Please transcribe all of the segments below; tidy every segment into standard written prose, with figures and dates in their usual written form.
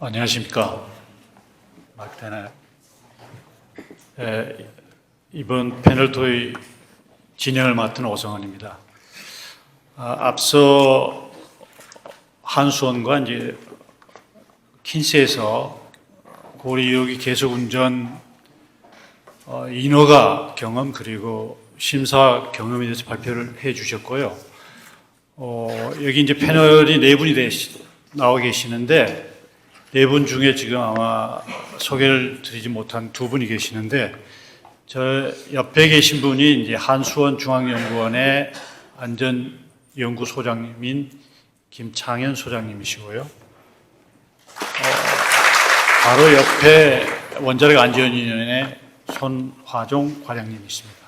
안녕하십니까. 마이크 되나요? 이번 패널 토의 진행을 맡은 오성환입니다. 앞서 한수원과 이제 킨스에서 고리 2호기 계속 운전 인허가 경험 그리고 심사 경험에 대해서 발표를 해 주셨고요. 여기 이제 패널이 네 분이 나와 계시는데 네 분 중에 지금 아마 소개를 드리지 못한 두 분이 계시는데 저 옆에 계신 분이 이제 한수원 중앙연구원의 안전연구소장님인 김창현 소장님이시고요. 바로 옆에 원자력 안전위원회 손화종 과장님이십니다.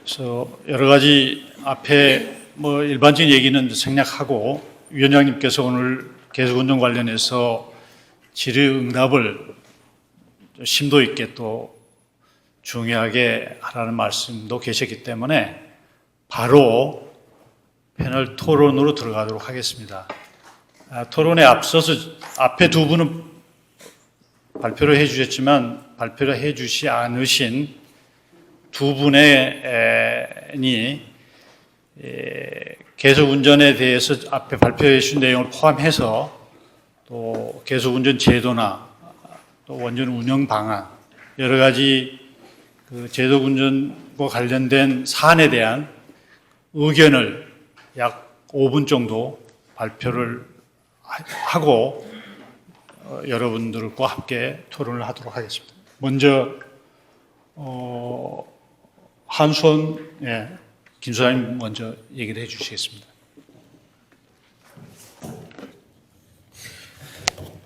그래서 여러 가지 앞에 일반적인 얘기는 생략하고 위원장님께서 오늘 계속운전 관련해서 질의응답을 심도 있게 또 중요하게 하라는 말씀도 계셨기 때문에 바로 패널 토론으로 들어가도록 하겠습니다. 토론에 앞서서 앞에 두 분은 발표를 해 주셨지만 발표를 해 주시 않으신 두 분이 계속운전에 대해서 앞에 발표해 주신 내용을 포함해서 또 계속운전 제도나 또 원전 운영 방안 여러 가지 그 제도운전과 관련된 사안에 대한 의견을 약 5분 정도 발표를 하고 여러분들과 함께 토론을 하도록 하겠습니다. 먼저 한수원 김 소장님 먼저 얘기를 해 주시겠습니다.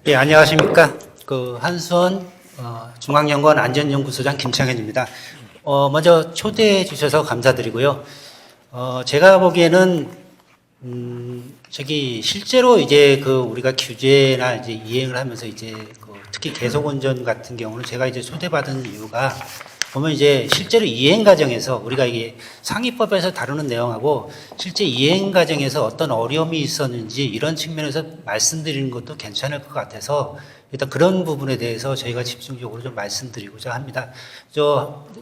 예, 안녕하십니까. 한수원 중앙연구원 안전연구소장 김창현입니다. 먼저 초대해 주셔서 감사드리고요. 제가 보기에는 실제로 이제 우리가 규제나 이제 이행을 하면서 이제 특히 계속운전 같은 경우는 제가 이제 초대받은 이유가 보면 이제 실제로 이행 과정에서 우리가 이게 상위법에서 다루는 내용하고 실제 이행 과정에서 어떤 어려움이 있었는지 이런 측면에서 말씀드리는 것도 괜찮을 것 같아서 일단 그런 부분에 대해서 저희가 집중적으로 좀 말씀드리고자 합니다.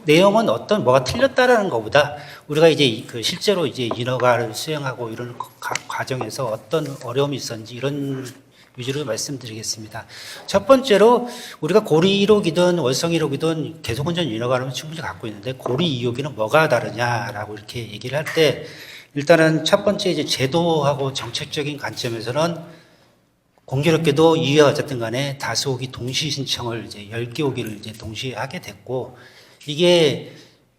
내용은 뭐가 틀렸다라는 것보다 우리가 이제 실제로 이제 인허가를 수행하고 이런 과정에서 어떤 어려움이 있었는지 이런 위주로 말씀드리겠습니다. 첫 번째로 우리가 고리 1호기든 월성 1호기든 계속운전 인허가는 충분히 갖고 있는데 고리 2호기는 뭐가 다르냐라고 이렇게 얘기를 할 때 일단은 첫 번째 이제 제도하고 정책적인 관점에서는 공교롭게도 2회 어쨌든 간에 다수호기 동시 신청을 이제 10개 호기를 이제 동시에 하게 됐고 이게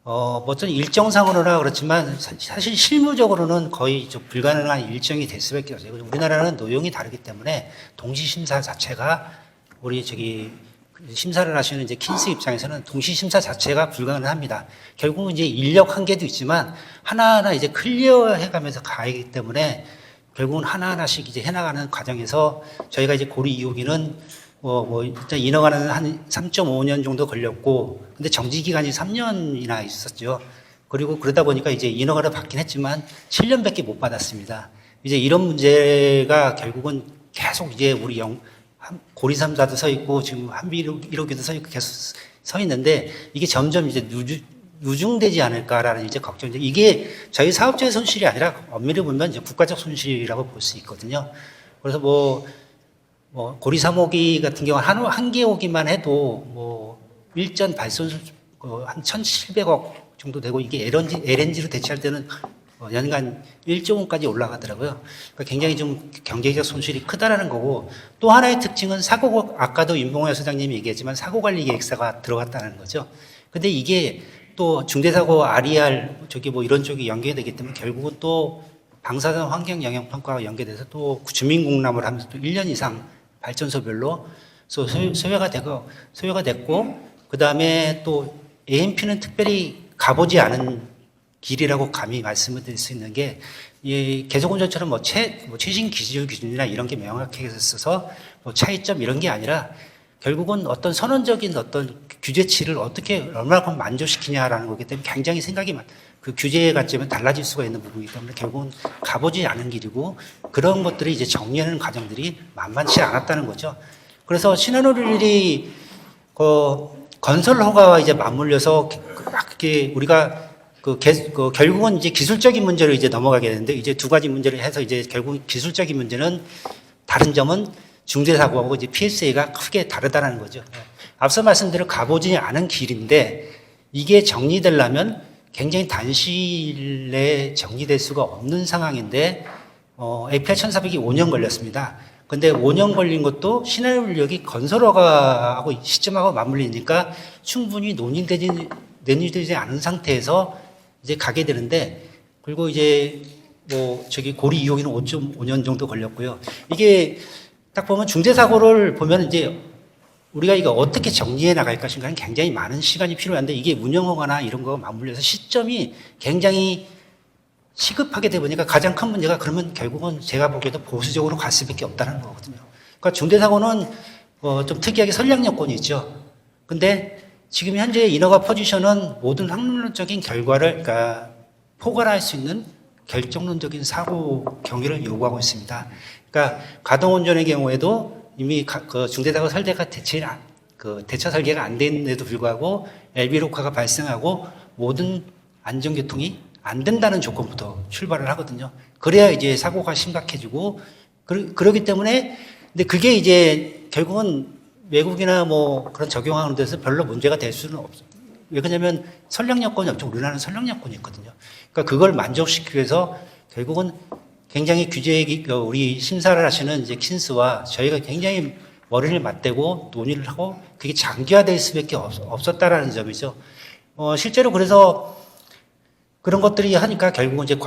어떤 일정상으로나 그렇지만 사실 실무적으로는 거의 좀 불가능한 일정이 될 수밖에 없어요. 우리나라는 노용이 다르기 때문에 동시 심사 자체가 우리 심사를 하시는 이제 킨스 입장에서는 동시 심사 자체가 불가능합니다. 결국은 이제 인력 한계도 있지만 하나하나 이제 클리어해 가면서 가기 때문에 결국은 하나하나씩 이제 해나가는 과정에서 저희가 이제 고리 2호기는 일단 인허가는 한 3.5년 정도 걸렸고, 근데 정지 기간이 3년이나 있었죠. 그리고 그러다 보니까 이제 인허가를 받긴 했지만 7년밖에 못 받았습니다. 이제 이런 문제가 결국은 계속 이제 우리 고리 3사도 서 있고 지금 한비 1호기도 서 있고 계속 서 있는데 이게 점점 이제 누중되지 않을까라는 이제 걱정이죠. 이게 저희 사업자의 손실이 아니라 엄밀히 보면 이제 국가적 손실이라고 볼 수 있거든요. 그래서 고리 3호기 같은 경우 한 개 호기만 해도 일전 발전소 한 1,700억 정도 되고 이게 LNG로 대체할 때는 연간 1조 원까지 올라가더라고요. 그러니까 굉장히 좀 경제적 손실이 크다라는 거고 또 하나의 특징은 아까도 윤봉호 소장님이 얘기했지만 사고관리계획서가 들어갔다는 거죠. 근데 이게 또 중대사고 RER 이런 쪽이 연계되기 때문에 결국은 또 방사선 환경영향평가와 연계돼서 또 주민공람을 하면서 또 1년 이상 발전소별로 소요가 됐고 그 다음에 또 AMP는 특별히 가보지 않은 길이라고 감히 말씀을 드릴 수 있는 게 계속운전처럼 최신 기준이나 이런 게 명확하게 있어서 차이점 이런 게 아니라 결국은 어떤 선언적인 어떤 규제치를 어떻게 얼마만큼 만족시키냐라는 거기 때문에 굉장히 그 규제의 관점은 달라질 수가 있는 부분이기 때문에 결국은 가보지 않은 길이고 그런 것들이 이제 정리하는 과정들이 만만치 않았다는 거죠. 그래서 신한우릴이 건설 허가와 이제 맞물려서 그게 우리가 결국은 이제 기술적인 문제로 이제 넘어가게 되는데 이제 두 가지 문제를 해서 이제 결국 기술적인 문제는 다른 점은 중대사고하고 이제 PSA가 크게 다르다는 거죠. 앞서 말씀드린 가보지 않은 길인데 이게 정리되려면 굉장히 단시일 내에 정리될 수가 없는 상황인데 APR 1400이 5년 걸렸습니다. 근데 5년 걸린 것도 신한울력이 건설허가하고 시점하고 맞물리니까 충분히 논의되지 않은 상태에서 이제 가게 되는데 그리고 이제 고리 이용에는 5.5년 정도 걸렸고요. 이게 딱 보면 중대사고를 보면 이제 우리가 이거 어떻게 정리해 나갈 것인가는 굉장히 많은 시간이 필요한데 이게 운영허가나 이런 거 맞물려서 시점이 굉장히 시급하게 되다 보니까 가장 큰 문제가 그러면 결국은 제가 보기에도 보수적으로 갈 수밖에 없다는 거거든요. 그러니까 중대사고는 좀 특이하게 선량여건이 있죠. 근데 지금 현재 인허가 포지션은 모든 확률적인 결과를 그러니까 포괄할 수 있는 결정론적인 사고 경위를 요구하고 있습니다. 그러니까 가동운전의 경우에도 이미 중대사고 설계가 대처 설계가 안 됐는데도 불구하고 LB로카가 발생하고 모든 안전교통이 안 된다는 조건부터 출발을 하거든요. 그래야 이제 사고가 심각해지고 그러기 때문에 근데 그게 이제 결국은 외국이나 그런 적용하는 데서 별로 문제가 될 수는 없어요. 왜 그러냐면 선량여건이 없죠. 우리나라는 선량여건이 있거든요. 그러니까 그걸 만족시키기 위해서 결국은 굉장히 우리 심사를 하시는 이제 킨스와 저희가 굉장히 머리를 맞대고 논의를 하고 그게 장기화될 수밖에 없었다라는 점이죠. 실제로 그래서 그런 것들이 하니까 결국은 이제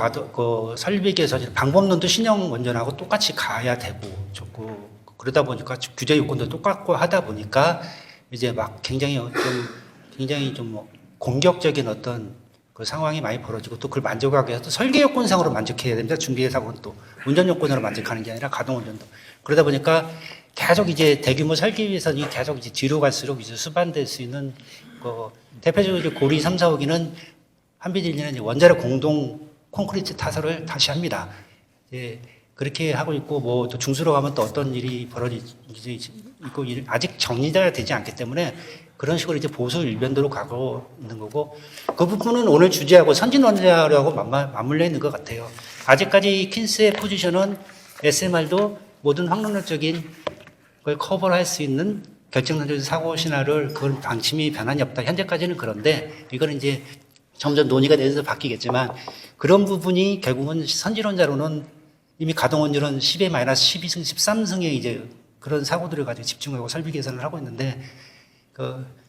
설비계에서 방법론도 신형 원전하고 똑같이 가야 되고 좋고 그러다 보니까 규제 요건도 똑같고 하다 보니까 이제 막 굉장히 좀 공격적인 어떤 그 상황이 많이 벌어지고 또 그걸 만족하기 위해서 또 설계 요건상으로 만족해야 됩니다. 중대사고는 또 운전 요건으로 만족하는 게 아니라 가동 운전도. 그러다 보니까 계속 이제 대규모 설계 위해서는 계속 이제 뒤로 갈수록 이제 수반될 수 있는 대표적으로 이제 고리 3, 4, 5기는 한비질리는 이제 원자력 공동 콘크리트 타설을 다시 합니다. 이제 그렇게 하고 있고 또 중수로 가면 또 어떤 일이 벌어지지 있고 아직 정리가 되지 않기 때문에 그런 식으로 이제 보수 일변도로 가고 있는 거고 그 부분은 오늘 주제하고 선진 원자력하고 맞물려 있는 것 같아요. 아직까지 킨스의 포지션은 SMR도 모든 확률적인 걸 커버할 수 있는 결정론적인 사고 신화를 그건 방침이 변환이 없다. 현재까지는 그런데 이거는 이제 점점 논의가 되면서 바뀌겠지만 그런 부분이 결국은 선진원자로는 이미 가동원율은 10에 마이너스 12승, 13승에 이제 그런 사고들을 가지고 집중하고 설비 개선을 하고 있는데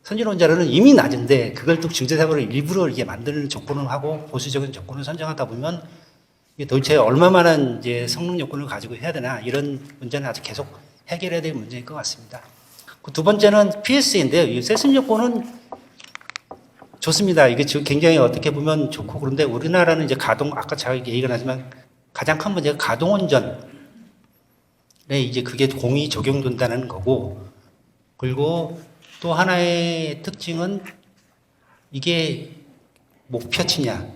선진원자로는 이미 낮은데 그걸 또 중대사고를 일부러 이렇게 만드는 조건을 하고 보수적인 조건을 선정하다 보면 이게 도대체 얼마만한 이제 성능 요건을 가지고 해야 되나 이런 문제는 아직 계속 해결해야 될 문제일 것 같습니다. 두 번째는 PS인데요. 이 세습 요건은 좋습니다. 이게 지금 굉장히 어떻게 보면 좋고 그런데 우리나라는 이제 아까 제가 얘기가 나지만 가장 큰 문제가 가동운전에 이제 그게 공이 적용된다는 거고 그리고 또 하나의 특징은 이게 목표치냐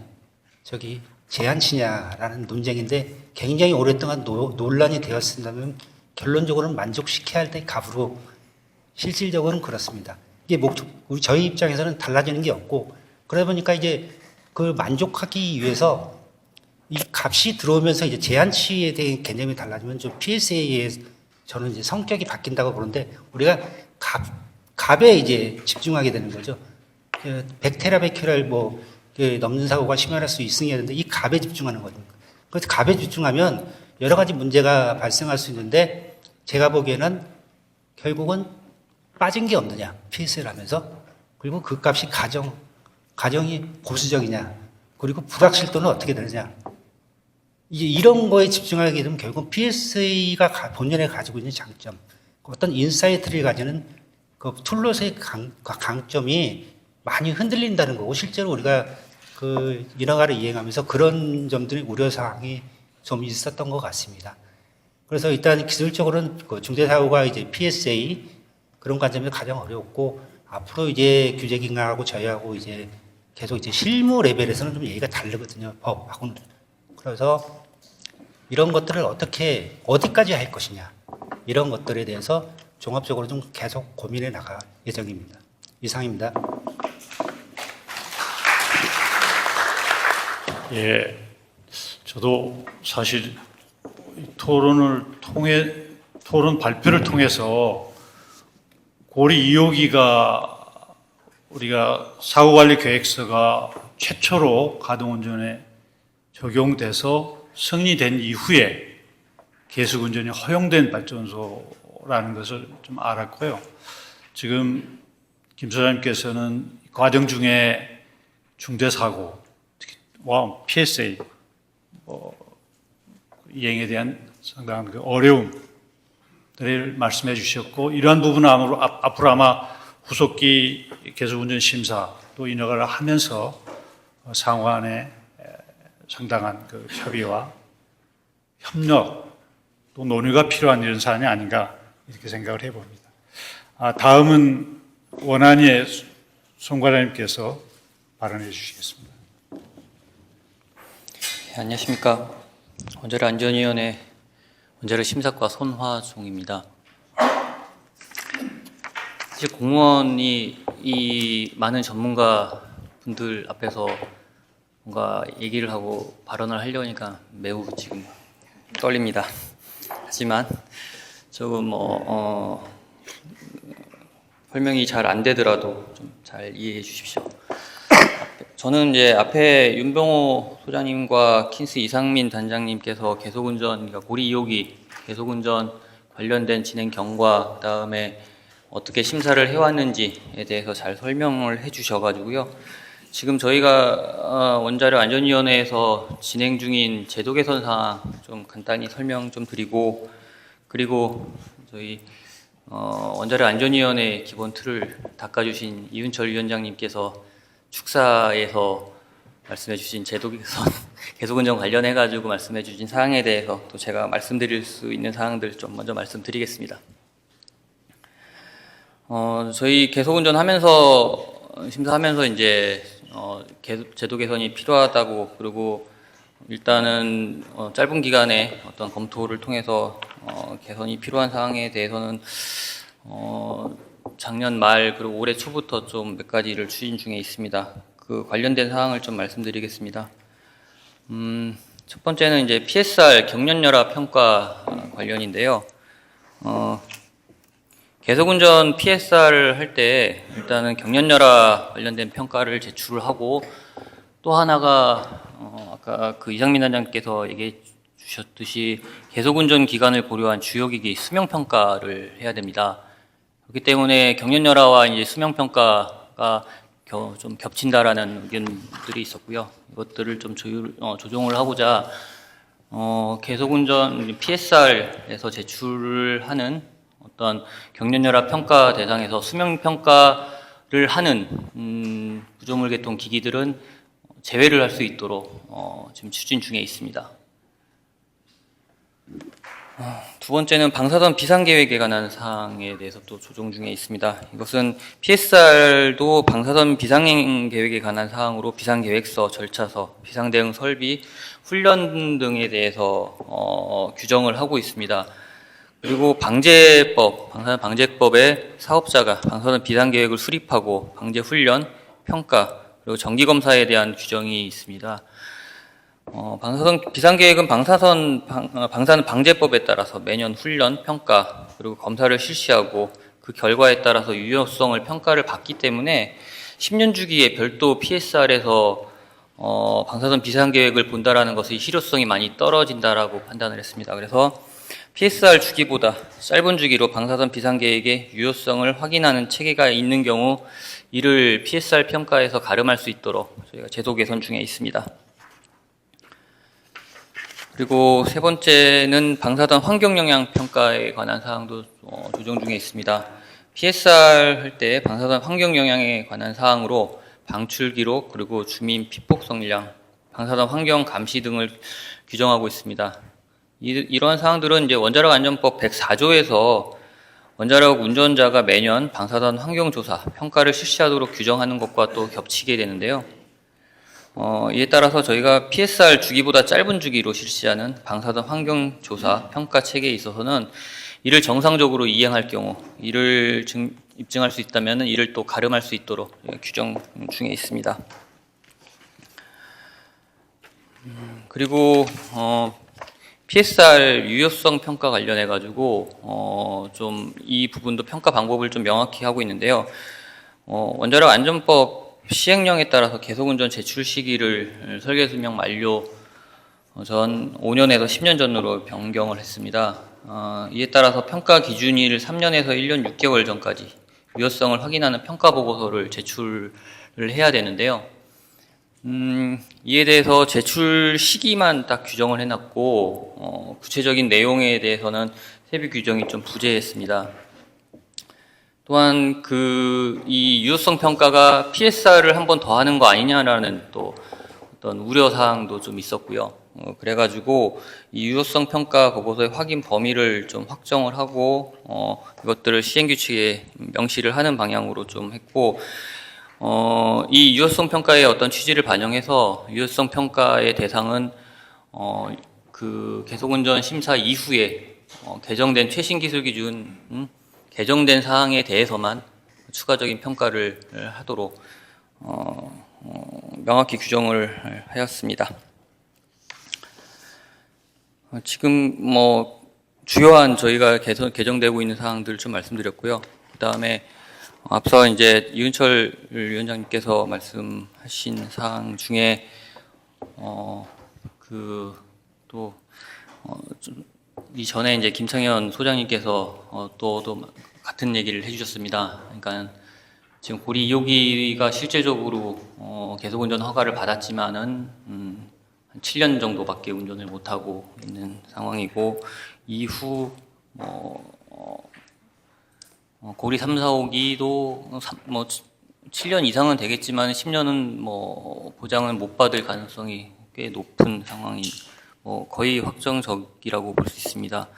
제한치냐라는 논쟁인데 굉장히 오랫동안 논란이 되었습니다면 결론적으로는 만족시켜야 할 때 값으로 실질적으로는 그렇습니다. 이게 저희 입장에서는 달라지는 게 없고 그러다 보니까 이제 그걸 만족하기 위해서 이 값이 들어오면서 이제 제한치에 대한 개념이 달라지면 좀 PSA의 저는 이제 성격이 바뀐다고 보는데 우리가 값에 이제 집중하게 되는 거죠. 100테라베큐럴 넘는 사고가 심할 수 있으냐 하는데 이 값에 집중하는 거죠. 그래서 값에 집중하면 여러 가지 문제가 발생할 수 있는데 제가 보기에는 결국은 빠진 게 없느냐 PS를 하면서 그리고 그 값이 가정이 보수적이냐 그리고 불확실도는 어떻게 되느냐 이제 이런 거에 집중하게 되면 결국 PSA가 본연에 가지고 있는 장점 어떤 인사이트를 가지는 그 툴롯의 강점이 많이 흔들린다는 거고 실제로 우리가 그 인허가를 이행하면서 그런 점들이 우려사항이 좀 있었던 것 같습니다. 그래서 일단 기술적으로는 그 중대사고가 이제 PSA 그런 관점에서 가장 어려웠고 앞으로 이제 규제기관하고 저희하고 이제 계속 이제 실무 레벨에서는 좀 얘기가 다르거든요. 법하고는. 그래서 이런 것들을 어떻게 어디까지 할 것이냐 이런 것들에 대해서 종합적으로 좀 계속 고민해 나갈 예정입니다. 이상입니다. 예, 저도 사실 토론 발표를 통해서 고리 2호기가 우리가 사고관리계획서가 최초로 가동운전에 적용돼서 승인된 이후에 계속운전이 허용된 발전소라는 것을 좀 알았고요. 지금 김 소장님께서는 과정 중에 중대사고, 특히 PSA 이행에 대한 상당한 그 어려움들을 말씀해 주셨고, 이러한 부분은 앞으로 아마 후속기 계속운전 심사도 인허가를 하면서 상호간에 상당한 그 협의와 협력 또 논의가 필요한 이런 사안이 아닌가 이렇게 생각을 해봅니다. 다음은 원안위의 송 과장님께서 발언해 주시겠습니다. 네, 안녕하십니까. 원자력 안전위원회 원자력 심사과 손화종입니다. 사실 공무원이 이 많은 전문가 분들 앞에서 뭔가 얘기를 하고 발언을 하려니까 매우 지금 떨립니다. 하지만 조금 설명이 잘 안 되더라도 좀 잘 이해해 주십시오. 저는 이제 앞에 윤병호 소장님과 킨스 이상민 단장님께서 계속운전, 그러니까 고리 2호기 계속운전 관련된 진행 경과, 그다음에 어떻게 심사를 해왔는지에 대해서 잘 설명을 해주셔가지고요. 지금 저희가 원자력 안전위원회에서 진행 중인 제도 개선 사항 좀 간단히 설명 좀 드리고, 그리고 저희 원자력 안전위원회 기본 틀을 닦아주신 이윤철 위원장님께서 축사에서 말씀해주신 제도 개선 계속운전 관련해가지고 말씀해주신 사항에 대해서 또 제가 말씀드릴 수 있는 사항들 좀 먼저 말씀드리겠습니다. 저희 계속운전 하면서 심사하면서 이제 제도 개선이 필요하다고, 그리고 일단은 짧은 기간에 어떤 검토를 통해서 개선이 필요한 사항에 대해서는 작년 말 그리고 올해 초부터 좀 몇 가지를 추진 중에 있습니다. 그 관련된 사항을 좀 말씀드리겠습니다. 첫 번째는 이제 PSR 경련연화 평가 관련인데요. 계속운전 PSR을 할 때 일단은 경련연화 관련된 평가를 제출을 하고, 또 하나가 아까 그 이상민 단장님께서 얘기해 주셨듯이 계속운전 기간을 고려한 주요기기 수명평가를 해야 됩니다. 그렇기 때문에 경련연화와 이제 수명평가가 좀 겹친다라는 의견들이 있었고요. 이것들을 좀 조정을 하고자 계속운전 PSR에서 제출을 하는 어떤 경련연화 평가 대상에서 수명평가를 하는 구조물 계통 기기들은 제외를 할 수 있도록 지금 추진 중에 있습니다. 두 번째는 방사선 비상계획에 관한 사항에 대해서 또 조정 중에 있습니다. 이것은 PSR도 방사선 비상계획에 관한 사항으로 비상계획서, 절차서, 비상대응 설비, 훈련 등에 대해서 규정을 하고 있습니다. 그리고 방사선 방제법에 사업자가 방사선 비상계획을 수립하고 방제 훈련, 평가, 그리고 정기검사에 대한 규정이 있습니다. 방사선 비상계획은 방사선 방제법에 따라서 매년 훈련, 평가, 그리고 검사를 실시하고 그 결과에 따라서 유효성을 평가를 받기 때문에 10년 주기에 별도 PSR에서 방사선 비상계획을 본다라는 것의 실효성이 많이 떨어진다라고 판단을 했습니다. 그래서 PSR 주기보다 짧은 주기로 방사선 비상계획의 유효성을 확인하는 체계가 있는 경우 이를 PSR 평가에서 가름할 수 있도록 저희가 제도 개선 중에 있습니다. 그리고 세 번째는 방사선 환경영향 평가에 관한 사항도 조정 중에 있습니다. PSR 할 때 방사선 환경영향에 관한 사항으로 방출 기록, 그리고 주민 피폭성량, 방사선 환경 감시 등을 규정하고 있습니다. 이러한 사항들은 이제 원자력 안전법 104조에서 원자력 운전자가 매년 방사선 환경조사, 평가를 실시하도록 규정하는 것과 또 겹치게 되는데요. 이에 따라서 저희가 PSR 주기보다 짧은 주기로 실시하는 방사선 환경조사, 평가 체계에 있어서는 이를 정상적으로 이행할 경우, 이를 입증할 수 있다면 이를 또 가름할 수 있도록 규정 중에 있습니다. 그리고 PSR 유효성 평가 관련해 가지고 좀 이 부분도 평가 방법을 좀 명확히 하고 있는데요. 원자력 안전법 시행령에 따라서 계속운전 제출 시기를 설계수명 만료 전 5년에서 10년 전으로 변경을 했습니다. 이에 따라서 평가 기준일 3년에서 1년 6개월 전까지 유효성을 확인하는 평가 보고서를 제출을 해야 되는데요. 이에 대해서 제출 시기만 딱 규정을 해놨고 구체적인 내용에 대해서는 세부 규정이 좀 부재했습니다. 또한 이 유효성 평가가 PSR을 한 번 더 하는 거 아니냐라는 또 어떤 우려 사항도 좀 있었고요. 그래가지고 이 유효성 평가 보고서의 확인 범위를 좀 확정을 하고 이것들을 시행 규칙에 명시를 하는 방향으로 좀 했고, 이 유효성 평가의 어떤 취지를 반영해서 유효성 평가의 대상은 그 계속운전 심사 이후에 개정된 최신 기술 기준 개정된 사항에 대해서만 추가적인 평가를 하도록 명확히 규정을 하였습니다. 지금 주요한 저희가 개정되고 있는 사항들 좀 말씀드렸고요. 그 다음에 앞서 이제 이은철 위원장님께서 말씀하신 사항 중에 이전에 이제 김창현 소장님께서 또 같은 얘기를 해주셨습니다. 그러니까 지금 고리 2호기가 실제적으로 계속운전 허가를 받았지만은 한 7년 정도밖에 운전을 못하고 있는 상황이고, 이후 고리 3, 4호기도 7년 이상은 되겠지만 10년은 보장을 못 받을 가능성이 꽤 높은 상황이 거의 확정적이라고 볼 수 있습니다.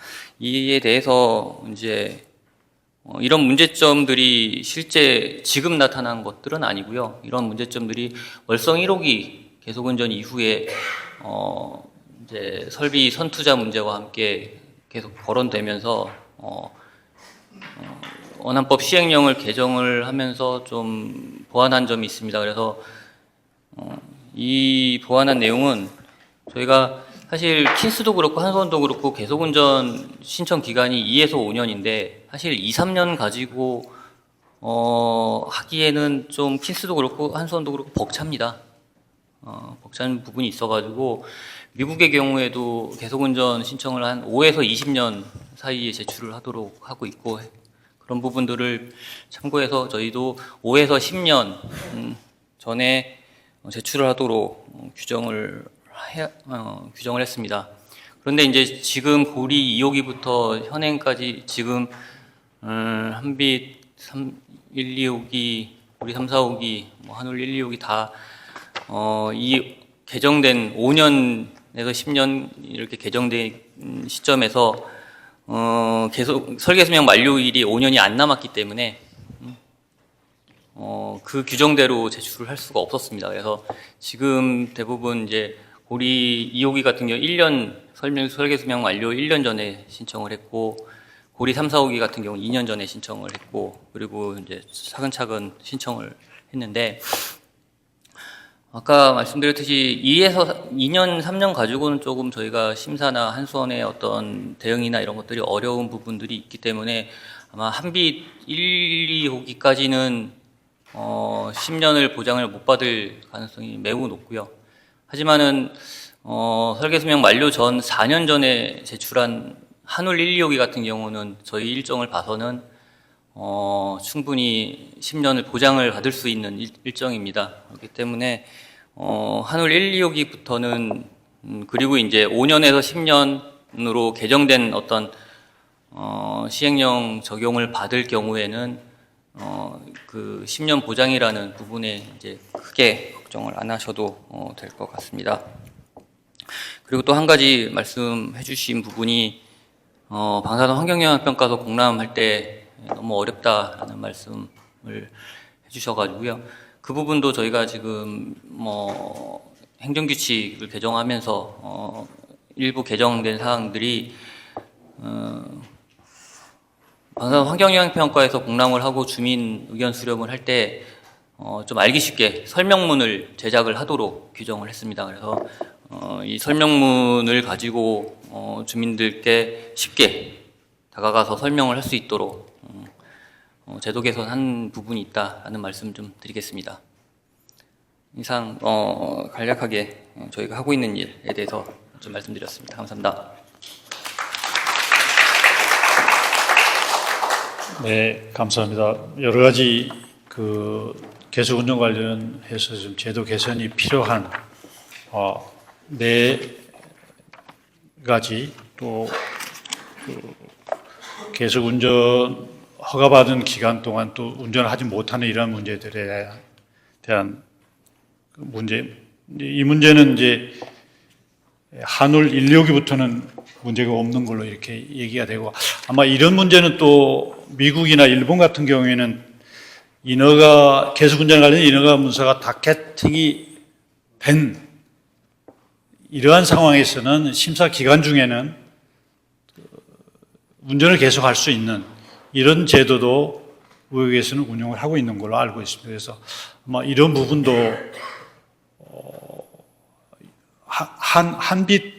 이에 대해서 이제 이런 문제점들이 실제 지금 나타난 것들은 아니고요. 이런 문제점들이 월성 1호기 계속운전 이후에 이제 설비 선투자 문제와 함께 계속 거론되면서 원안법 시행령을 개정을 하면서 좀 보완한 점이 있습니다. 그래서 이 보완한 내용은 저희가 사실 킨스도 그렇고 한수원도 그렇고 계속운전 신청 기간이 2에서 5년인데 사실 2, 3년 가지고 하기에는 좀 킨스도 그렇고 한수원도 그렇고 벅찹니다. 벅찬 부분이 있어가지고 미국의 경우에도 계속운전 신청을 한 5에서 20년 사이에 제출을 하도록 하고 있고, 그런 부분들을 참고해서 저희도 5에서 10년 전에 제출을 하도록 규정을 했습니다. 그런데 이제 지금 고리 2호기부터 현행까지 지금 한빛 1, 2호기, 고리 3, 4호기, 한울 1, 2호기 다 이 개정된 5년에서 10년 이렇게 개정된 시점에서 계속 설계수명 만료일이 5년이 안 남았기 때문에 그 규정대로 제출을 할 수가 없었습니다. 그래서 지금 대부분 이제 고리 2호기 같은 경우 1년 설계수명 만료 1년 전에 신청을 했고, 고리 3, 4호기 같은 경우 2년 전에 신청을 했고, 그리고 이제 차근차근 신청을 했는데, 아까 말씀드렸듯이 2년, 3년 가지고는 조금 저희가 심사나 한수원의 어떤 대응이나 이런 것들이 어려운 부분들이 있기 때문에 아마 한빛 1, 2호기까지는 10년을 보장을 못 받을 가능성이 매우 높고요. 하지만은 설계수명 만료 전 4년 전에 제출한 한울 1, 2호기 같은 경우는 저희 일정을 봐서는 충분히 10년을 보장을 받을 수 있는 일정입니다. 그렇기 때문에 한울 1, 2호기부터는 그리고 이제 5년에서 10년으로 개정된 어떤 시행령 적용을 받을 경우에는 그 10년 보장이라는 부분에 이제 크게 걱정을 안 하셔도 될 것 같습니다. 그리고 또 한 가지 말씀해 주신 부분이 방사선 환경영향평가서 공람할 때 너무 어렵다는 말씀을 해주셔가지고요. 그 부분도 저희가 지금 뭐 행정규칙을 개정하면서 일부 개정된 사항들이 방사선 환경영향평가에서 공람을 하고 주민 의견 수렴을 할 때 좀 알기 쉽게 설명문을 제작을 하도록 규정을 했습니다. 그래서 이 설명문을 가지고 주민들께 쉽게 다가가서 설명을 할 수 있도록 제도 개선한 부분이 있다라는 말씀 좀 드리겠습니다. 이상 간략하게 저희가 하고 있는 일에 대해서 좀 말씀드렸습니다. 감사합니다. 네, 감사합니다. 여러 가지 그 계속 운영 관련해서 좀 제도 개선이 필요한 네 가지 또 계속 운전 허가받은 기간 동안 또 운전을 하지 못하는 이러한 문제들에 대한 문제, 이 문제는 이제 한울 1, 2호기부터는 문제가 없는 걸로 이렇게 얘기가 되고, 아마 이런 문제는 또 미국이나 일본 같은 경우에는 인허가, 계속 운전 관련 인허가 문서가 다캐팅이 된 이러한 상황에서는 심사 기간 중에는 운전을 계속할 수 있는 이런 제도도 의회에서는 운영을 하고 있는 걸로 알고 있습니다. 그래서 아마 이런 부분도 한빛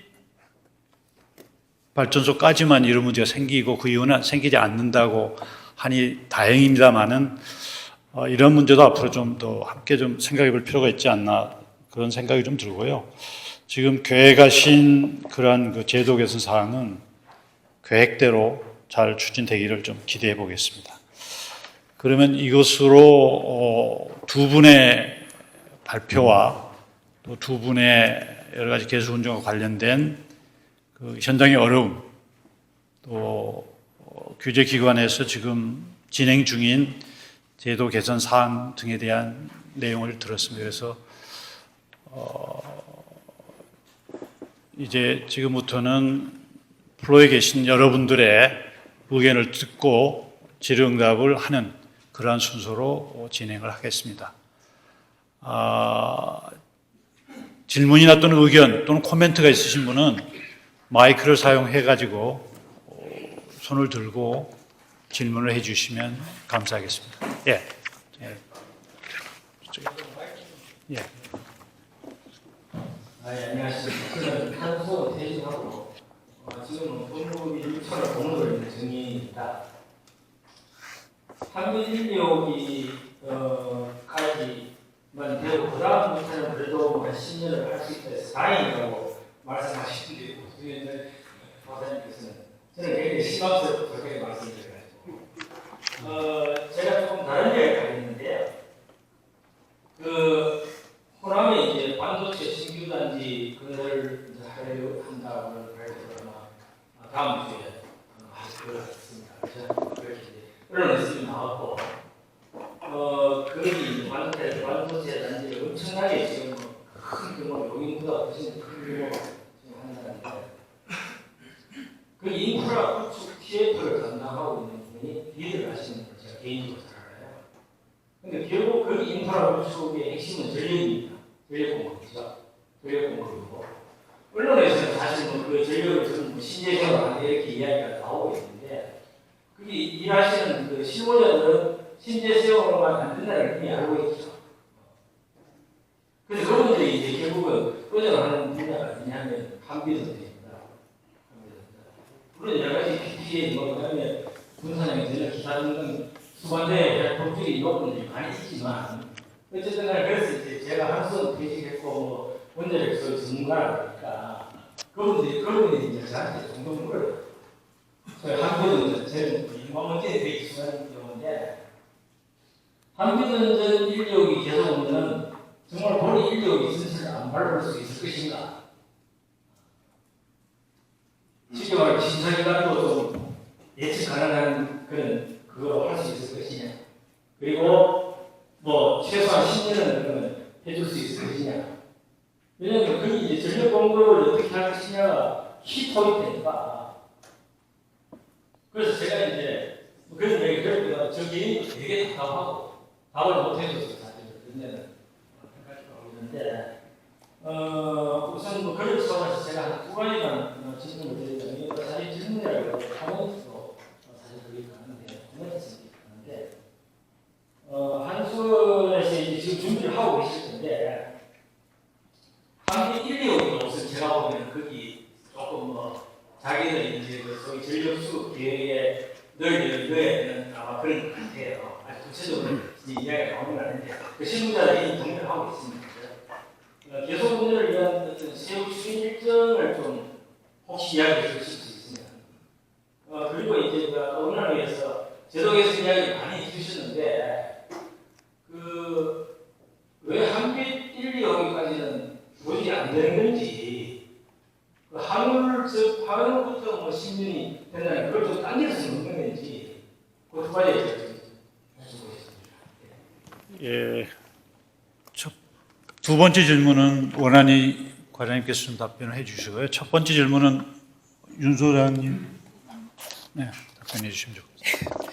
발전소까지만 이런 문제가 생기고 그 이후는 생기지 않는다고 하니 다행입니다만은 이런 문제도 앞으로 좀 더 함께 좀 생각해 볼 필요가 있지 않나 그런 생각이 좀 들고요. 지금 계획하신 그러한 그 제도 개선 사항은 계획대로 잘 추진되기를 좀 기대해 보겠습니다. 그러면 이것으로 두 분의 발표와 또 두 분의 여러 가지 개수 운전과 관련된 그 현장의 어려움, 또 규제기관에서 지금 진행 중인 제도 개선 사항 등에 대한 내용을 들었습니다. 그래서 이제 지금부터는 플로에 계신 여러분들의 의견을 듣고 질의응답을 하는 그러한 순서로 진행을 하겠습니다. 질문이나 또는 의견 또는 코멘트가 있으신 분은 마이크를 사용해가지고 손을 들고 질문을 해주시면 감사하겠습니다. 예. 예. 안녕하십니까. 저는 탄소 대지하고 지금은 본국이 6천원 공로를 있는 정의입니다. 한민인력이 까지만 되고 그 다음부터는 그래도 한 10년을 할 수 있다 다행이라고 말씀하시는데 어떻게 박사님께서는 저는 굉장히 실망스럽고 그렇게 말씀드려가지고 제가 조금 다른 이야기를 하겠는데요. 호남에 이제 반도체 신규 단지 그걸 이제 하려고 한다고 그래서 다음 주에 하실 것 같습니다. 그렇게 언론에서 나왔고, 그것이 반도체 단지를 엄청나게 지금 큰 규모, 용인보다 훨씬 큰 규모 지금 한다는데, 그 인프라 구축 TF를 담당하고 있는 분이 리드를 하시는 걸 제가 개인적으로 잘 알아요. 근데 결국 그 인프라 구축의 핵심은 전력입니다. 전력공급이죠. 전력공급이고 언론에서는 사실 그 전력을 좀 신재생활 이렇게 이야기가 나오고 있는데 그게 일하시는 그 실무자들은 신재생활로만 안 된다는 걸 이미 알고 있죠. 그래서 그분들이 이제 결국은 꺼져가는 분야가 뭐냐면 한비전입니다. 물론 여러 가지 PTA 그다음에 군사력이 전력 기타 등등 수반대 법칙이 이런 분들이 많이 있지만 어쨌든 간에 그래서 이제 제가 한수원 퇴직했고 뭐 원자력소 전문가라니까 그분들이 이제 저한테 종종 물어요. 저희 한비전전 저는 인공문제에 되게 익숙한 경우인데 한비전전 인력이 계속 오면은 정말 본인 인력이 전체를 안 밟을 수 있을 것인가? 쉽게 말해 신사기관도 좀 예측 가능한 그걸 할 수 있을 것이냐? 그리고 뭐 최소한 10년은 그러면 해줄 수 있을 것이냐? 왜냐하면 그 이제 전력 공급을 어떻게 할 것이냐가 키포인트니까. 그래서 제가 이제 그런 얘기를 저 개인도 되게 답답하고 답을 못해줘서 사실 그때는 있는데 우선 뭐 그런 차원에서 제가 한 두 가지만 질문을 드리자면 이거 사실 질문이라고 하면서 사실 그게 가는데 코멘트에서 가는데 한수원에서 이제 지금 준비를 하고 계실 텐데 한기 1, 2호기 옷을 제가 보면 거기 조금 뭐 자기들 이제 그 소위 전력수 계획에 넣어야 되는 아마 그런 것 같아요. 아주 구체적으로 이야기가 나오는 건 아닌데 그 실무자들이 동의를 하고 있습니다. 계속 운전을 위한 어떤 세부 추진 일정을 좀 혹시 이야기해 주실 수 있으면 그리고 이제 언론을 위해서 제도 개선 이야기 많이 해주셨는데 왜 한빛 1, 2호기까지는 도저히 안 되는 건지 하늘부터 뭐 10년이 된다는 그걸 좀 당겨서 넣는 건지 그 두 가지 좀 해주고 있습니다. 예, 두 번째 질문은 원안이 과장님께서 좀 답변을 해주시고요. 첫 번째 질문은 윤 소장님, 네, 답변해 주시면 좋겠습니다.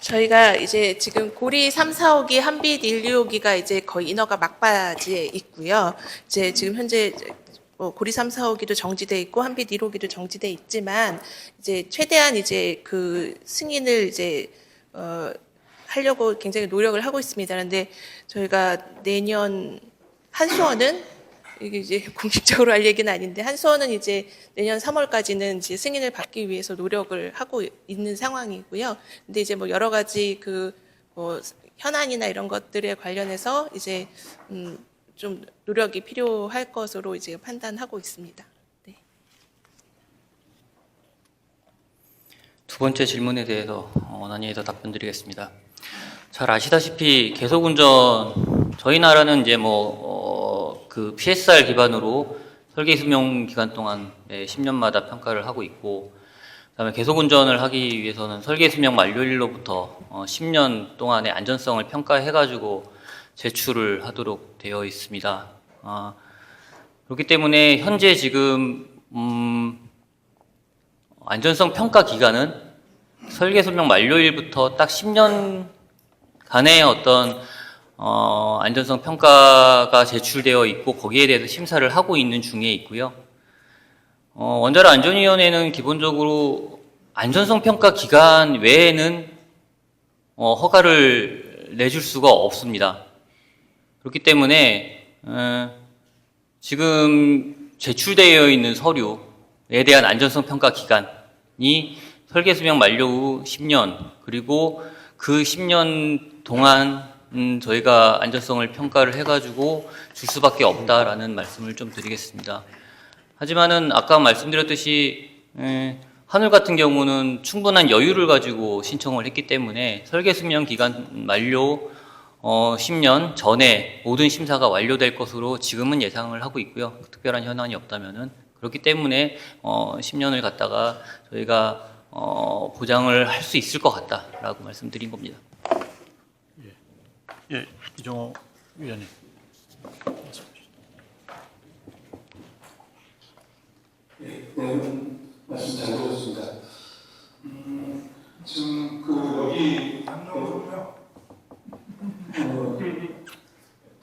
저희가 이제 지금 고리 3, 4호기, 한빛 1, 2호기가 이제 거의 인허가 막바지에 있고요. 이제 지금 현재 고리 3, 4호기도 정지돼 있고 한빛 1호기도 정지돼 있지만 이제 최대한 이제 그 승인을 이제 하려고 굉장히 노력을 하고 있습니다. 그런데 저희가 내년 한수원은 이게 이제 공식적으로 할 얘기는 아닌데 한수원은 이제 내년 3월까지는 이제 승인을 받기 위해서 노력을 하고 있는 상황이고요. 근데 이제 뭐 여러 가지 뭐 현안이나 이런 것들에 관련해서 이제 좀 노력이 필요할 것으로 이제 판단하고 있습니다. 네. 두 번째 질문에 대해서 원안위에서 답변드리겠습니다. 잘 아시다시피 계속운전 저희 나라는 이제 그 PSR 기반으로 설계 수명 기간 동안 10년마다 평가를 하고 있고, 그다음에 계속운전을 하기 위해서는 설계 수명 만료일로부터 10년 동안의 안전성을 평가해가지고 제출을 하도록 되어 있습니다. 그렇기 때문에 현재 지금 안전성 평가 기간은 설계 수명 만료일부터 딱 10년간의 어떤 안전성 평가가 제출되어 있고 거기에 대해서 심사를 하고 있는 중에 있고요. 원자력 안전위원회는 기본적으로 안전성 평가 기간 외에는 허가를 내줄 수가 없습니다. 그렇기 때문에 지금 제출되어 있는 서류에 대한 안전성 평가 기간이 설계 수명 만료 후 10년, 그리고 그 10년 동안 저희가 안전성을 평가를 해가지고 줄 수밖에 없다라는 말씀을 좀 드리겠습니다. 하지만은 아까 말씀드렸듯이 하늘 같은 경우는 충분한 여유를 가지고 신청을 했기 때문에 설계 수명 기간 만료 10년 전에 모든 심사가 완료될 것으로 지금은 예상을 하고 있고요. 특별한 현안이 없다면은 그렇기 때문에 10년을 갖다가 저희가 보장을 할 수 있을 것 같다라고 말씀드린 겁니다. 예, 이종호 위원님. 네, 말씀 잘 들었습니다. 지금 여기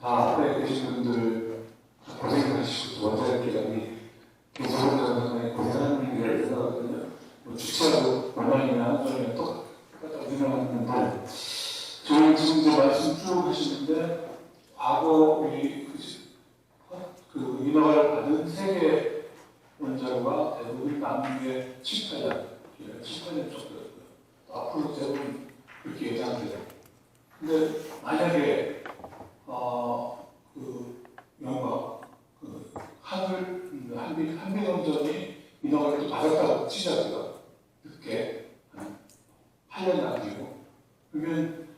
다 앞에 계신 분들 고생하시고 원자력 기관이 계속운전에 고생하는 일을 생각하거든요. 주차도 원활이나 저는 똑같다고 생각하는데 저희 지금 이제 말씀 쭉 하시는데 과거 우리 그 인허가를 받은 세계 원자로가 대부분 남은 게 7, 8년 정도였고요. 앞으로 대부분 그렇게 예상돼요. 근데 만약에 영화 한미원전이 인허가를 받았다고 치자고요. 늦게 한 8년 남기고 그러면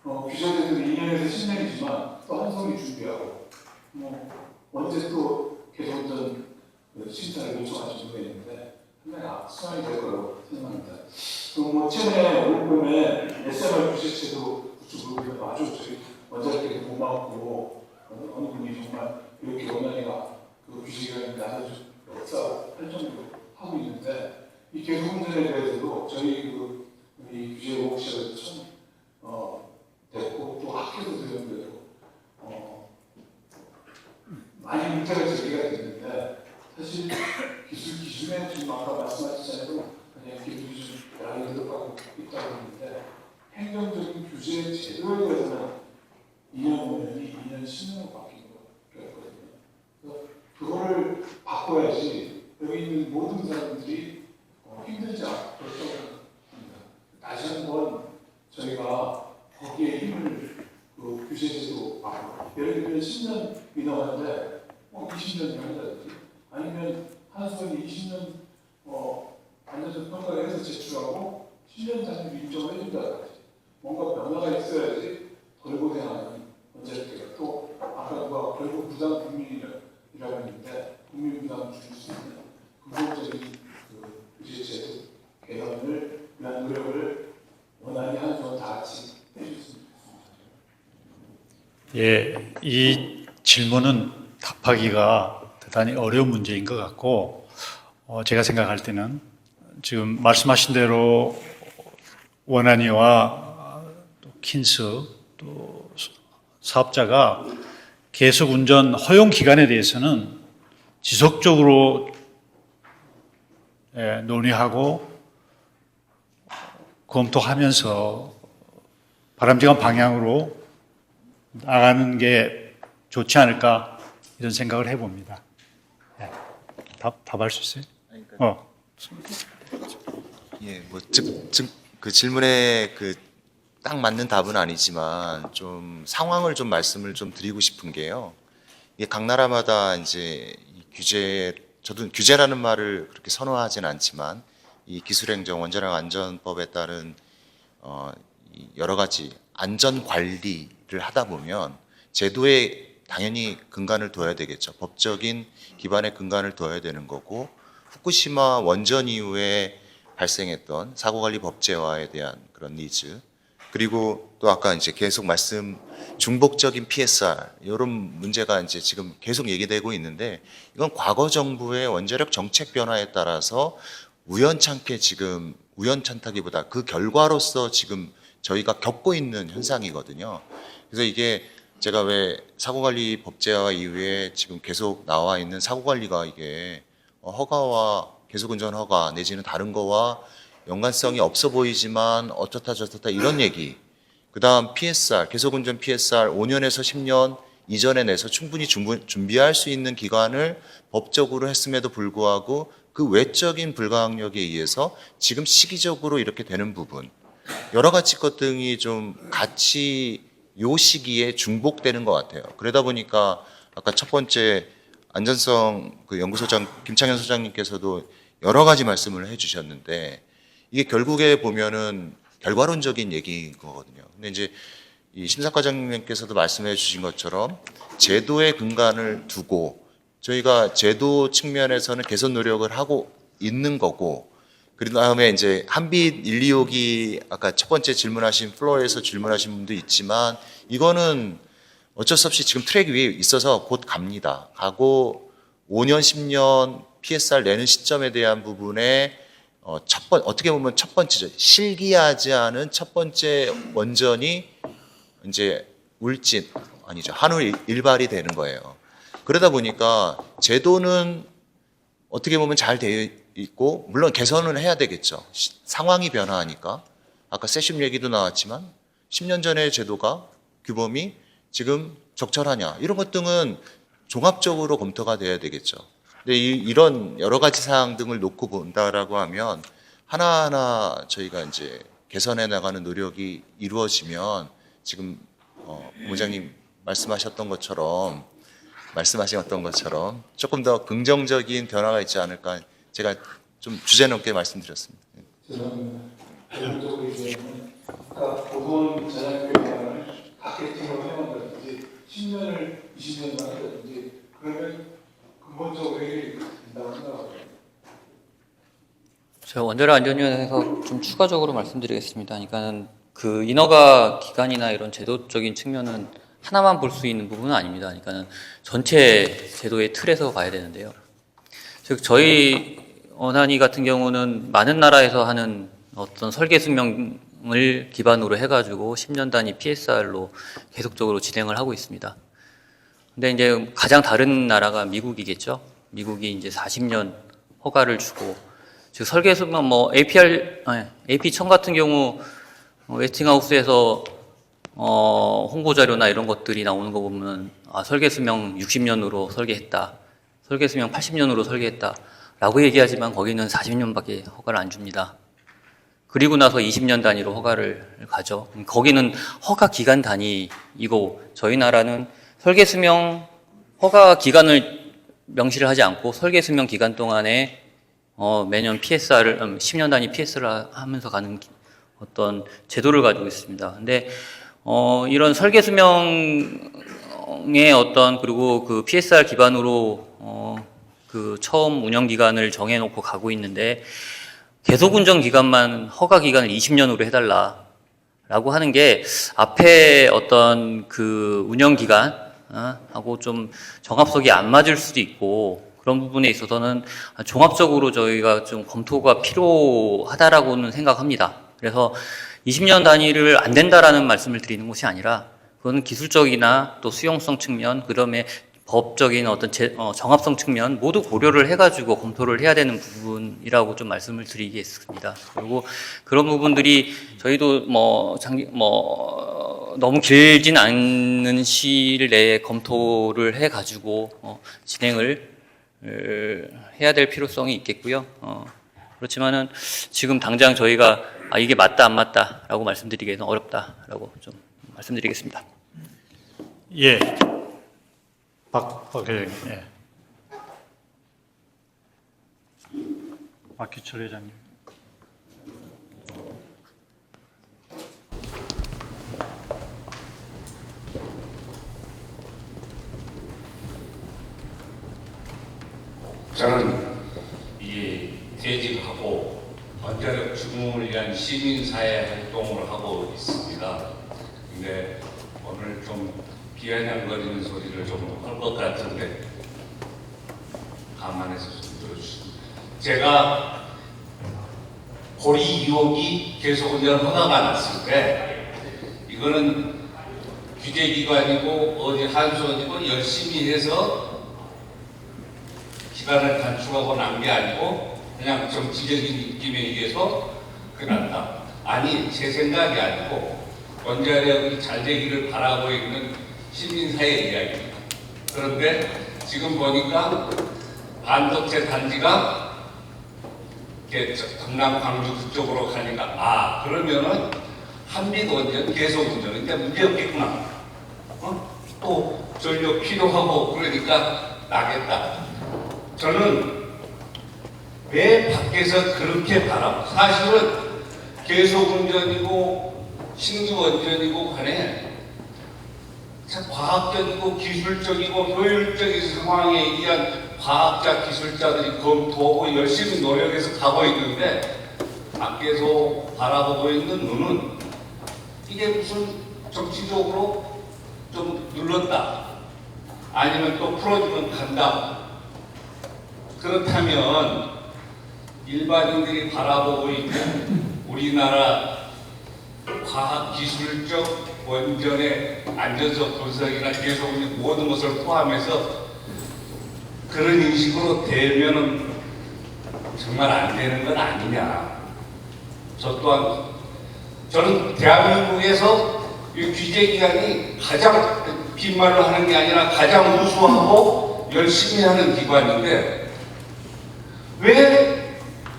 규제에서 2년에서 10년이지만 또 한성이 준비하고 언제 또 계속운전 심사를 요청하신 분이 있는데 상당히 악순환이 될 거라고 생각합니다. 최근에 올 봄에 SMR 규제체도 구축을 아주 저희 원자력에게 고맙고 어느 분이 정말 이렇게 원활히가 그 규제가 나서줄 역사 할 정도로 하고 있는데 이 계속운전에 대해서도 저희 우리 규제 5시가 많이 문제가 제기가 됐는데 사실 기술 기준에 지금 아까 말씀하셨잖아요. 그냥 기술이 좀 많이 들어가고 있다고 하는데 행정적인 규제 제도에 대해서는 2년 5년이 2년 10년으로 바뀐 거였거든요. 그래서 그거를 바꿔야지 여기 있는 모든 사람들이 힘들지 않고 그렇다고 합니다. 다시 한번 저희가 거기에 힘을 그 규제제도 바꾸고 예를 들면 10년 민원인데 20년 한다든지 아니면 한수원이 20년 안전적 평가를 해서 제출하고 10년 단위로 인정을 해준다든지 뭔가 변화가 있어야지 덜 고생하는 문제들 또 아까 누가 결국 부담 국민이라고 했는데 국민 부담을 줄일 수 있는 근본적인 그 규제제도 개선을 위한 노력을 원활히 한수원 다 같이 해주셨습니다. 예, 이 질문은 답하기가 대단히 어려운 문제인 것 같고, 제가 생각할 때는 지금 말씀하신 대로 원안위와 또 킨스 또 사업자가 계속 운전 허용 기간에 대해서는 지속적으로 논의하고 검토하면서 바람직한 방향으로 나가는 게 좋지 않을까 이런 생각을 해봅니다. 답할 수 있어요? 예, 뭐 그 질문에 그 딱 맞는 답은 아니지만 좀 상황을 좀 말씀을 좀 드리고 싶은 게요. 이게 각 나라마다 이제 이 규제, 저도 규제라는 말을 그렇게 선호하진 않지만 이 기술행정 원자력 안전법에 따른 이 여러 가지 안전 관리를 하다 보면 제도에 당연히 근간을 둬야 되겠죠. 법적인 기반에 근간을 둬야 되는 거고 후쿠시마 원전 이후에 발생했던 사고관리 법제화에 대한 그런 니즈 그리고 또 아까 이제 계속 말씀 중복적인 PSR 이런 문제가 이제 지금 계속 얘기되고 있는데 이건 과거 정부의 원자력 정책 변화에 따라서 우연찮게 지금 우연찮다기보다 그 결과로서 지금 저희가 겪고 있는 현상이거든요. 그래서 이게 제가 왜 사고관리 법제화 이후에 지금 계속 나와 있는 사고관리가 이게 허가와 계속운전 허가 내지는 다른 거와 연관성이 없어 보이지만 어떻다 저렇다 이런 얘기. 그 다음 PSR, 계속운전 PSR 5년에서 10년 이전에 내서 충분히 준비할 수 있는 기간을 법적으로 했음에도 불구하고 그 외적인 불가항력에 의해서 지금 시기적으로 이렇게 되는 부분. 여러 가지 것 등이 좀 같이 요 시기에 중복되는 것 같아요. 그러다 보니까 아까 첫 번째 안전성 그 연구소장 김창현 소장님께서도 여러 가지 말씀을 해주셨는데 이게 결국에 보면은 결과론적인 얘기인 거거든요. 근데 이제 이 심사과장님께서도 말씀해 주신 것처럼 제도의 근간을 두고 저희가 제도 측면에서는 개선 노력을 하고 있는 거고 그 다음에 이제 한빛 1, 2호기 아까 첫 번째 질문하신 플로어에서 질문하신 분도 있지만 이거는 어쩔 수 없이 지금 트랙 위에 있어서 곧 갑니다. 가고 5년, 10년 PSR 내는 시점에 대한 부분에 어떻게 보면 첫 번째죠. 실기하지 않은 첫 번째 원전이 이제 울진, 아니죠. 한울 일발이 되는 거예요. 그러다 보니까 제도는 어떻게 보면 잘 되어 있고, 물론 개선은 해야 되겠죠. 상황이 변화하니까. 아까 세슘 얘기도 나왔지만, 10년 전의 제도가, 규범이 지금 적절하냐. 이런 것 등은 종합적으로 검토가 돼야 되겠죠. 근데 이런 여러 가지 사항 등을 놓고 본다라고 하면 하나하나 저희가 이제 개선해 나가는 노력이 이루어지면 지금 부장님 말씀하셨던 것처럼 조금 더 긍정적인 변화가 있지 않을까 제가 좀 주제넘게 말씀드렸습니다. 저는 개인적으로 얘기하면 아까 보건 전략교육을 마케팅으로 해온다든지 10년을 20년만 한다든지 그러면 근본적으로 해결이 된다고 생각합니다. 제가 원자력 안전위원회에서 좀 추가적으로 말씀드리겠습니다. 그러니까 그 인허가 기간이나 이런 제도적인 측면은 하나만 볼 수 있는 부분은 아닙니다. 그러니까 전체 제도의 틀에서 봐야 되는데요. 즉 저희 원안위 같은 경우는 많은 나라에서 하는 어떤 설계 수명을 기반으로 해가지고 10년 단위 PSR로 계속적으로 진행을 하고 있습니다. 근데 이제 가장 다른 나라가 미국이겠죠. 미국이 이제 40년 허가를 주고, 즉 설계수면 뭐 AP1000 같은 경우 웨스팅하우스에서 홍보 자료나 이런 것들이 나오는 거 보면 설계수명 60년으로 설계했다, 설계수명 80년으로 설계했다라고 얘기하지만 거기는 40년밖에 허가를 안 줍니다. 그리고 나서 20년 단위로 허가를 가죠. 거기는 허가 기간 단위이고 저희 나라는 설계 수명 허가 기간을 명시를 하지 않고 설계 수명 기간 동안에 매년 PSR을 10년 단위 PSR을 하면서 가는 어떤 제도를 가지고 있습니다. 근데 이런 설계 수명의 그리고 그 PSR 기반으로 그 처음 운영 기간을 정해놓고 가고 있는데 계속 운전 기간만 허가 기간을 20년으로 해달라라고 하는 게 앞에 어떤 그 운영 기간 하고 좀 정합석이 안 맞을 수도 있고 그런 부분에 있어서는 종합적으로 저희가 좀 검토가 필요하다라고는 생각합니다. 그래서 20년 단위를 안 된다라는 말씀을 드리는 것이 아니라 그거는 기술적이나 또 수용성 측면, 그다음에 법적인 어떤 정합성 측면 모두 고려를 해가지고 검토를 해야 되는 부분이라고 좀 말씀을 드리겠습니다. 그리고 그런 부분들이 저희도 너무 길진 않는 시일 내에 검토를 해가지고 진행을 해야 될 필요성이 있겠고요. 그렇지만은 지금 당장 저희가 이게 맞다 안 맞다라고 말씀드리기에는 어렵다라고 좀 말씀드리겠습니다. 예. 박 회장님. 예. 박규철 회장님. 저는 이 퇴직하고 원자력 중흥을 위한 시민사회 활동을 하고 있습니다. 근데 오늘 좀 비아냥거리는 소리를 좀 할 것 같은데 감안해서 좀 들어주시죠. 제가 고리 2호기 계속 운전 허가가 났을 때 이거는 규제기관이고 어디 한수원이고 열심히 해서 기간을 단축하고 난 게 아니고 그냥 정치적인 느낌에 의해서 끝났다. 아니, 제 생각이 아니고 원자력이 잘 되기를 바라고 있는 시민사회 이야기입니다. 그런데 지금 보니까 반도체 단지가 경남 광주 그쪽으로 가니까 그러면은 한빛원전 계속운전 그러니까 문제 없겠구나. 또 전력 필요하고 그러니까 나겠다. 저는 왜 밖에서 그렇게 사실은 계속운전이고 신규원전이고 간에 과학적이고 기술적이고 효율적인 상황에 의한 과학자 기술자들이 검토하고 열심히 노력해서 가고 있는데 밖에서 바라보고 있는 눈은 이게 무슨 정치적으로 좀 눌렀다 아니면 또 풀어주면 간다. 그렇다면 일반인들이 바라보고 있는 우리나라 과학기술적 원전의 안전성 분석이나 계속 모든 것을 포함해서 그런 인식으로 되면은 정말 안 되는 건 아니냐. 저 또한 저는 대한민국에서 이 규제기관이 가장 빈말로 하는 게 아니라 가장 우수하고 열심히 하는 기관인데 왜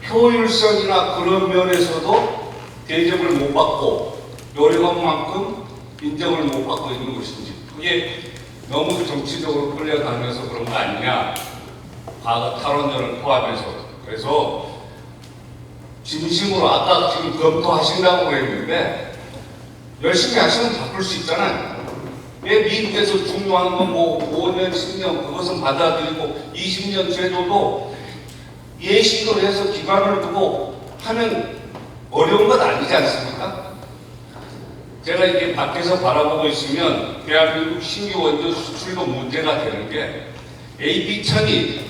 효율성이나 그런 면에서도 대접을 못 받고 노력한 만큼 인정을 못 받고 있는 것인지 그게 너무 정치적으로 끌려가면서 그런 거 아니냐. 과거 탈원전을 포함해서. 그래서 진심으로 아까 지금 검토하신다고 그랬는데 열심히 하시면 바꿀 수 있잖아요. 왜 미국에서 중요한 건 뭐 5년, 10년 그것은 받아들이고 20년 제도도 예식을 해서 기간을 두고 하면 어려운 건 아니지 않습니까? 제가 이렇게 밖에서 바라보고 있으면 대한민국 신규 원전 수출도 문제가 되는 게 AP1000이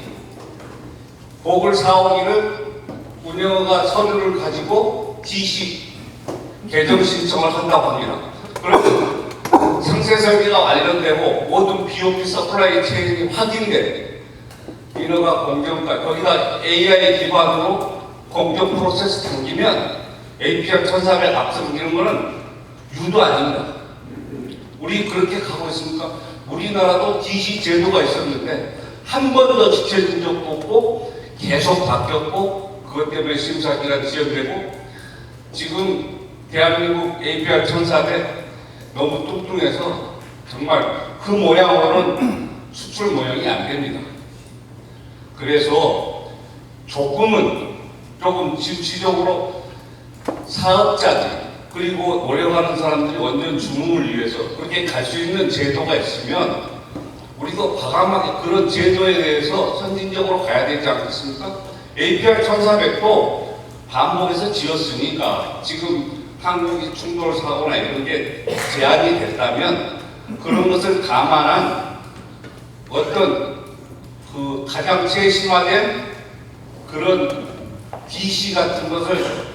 보글 4호기를 운영가 서류를 가지고 D10 개정 신청을 한다고 합니다. 그러면 상세 설계가 완료되고 모든 BOP 서플라이 체인이 확인돼 인허가 공정까지 거기다 AI 기반으로 공정 프로세스 당기면 APR 1400 앞서기는 거는 유도 아닙니다. 우리 그렇게 가고 있습니까? 우리나라도 DC 제도가 있었는데 한 번도 지켜진 적도 없고 계속 바뀌었고 그것 때문에 심사기간 지연되고 지금 대한민국 APR 1400 너무 뚱뚱해서 정말 그 모양으로는 수출 모양이 안 됩니다. 그래서 조금 진취적으로 사업자들 그리고 노력하는 사람들이 원전 중흥을 위해서 그렇게 갈 수 있는 제도가 있으면 우리도 과감하게 그런 제도에 대해서 선진적으로 가야 되지 않겠습니까? APR 1400도 반복해서 지었으니까 지금 한국이 충돌 사고나 이런 게 제한이 됐다면 그런 것을 감안한 어떤 그 가장 최신화된 그런 DC 같은 것을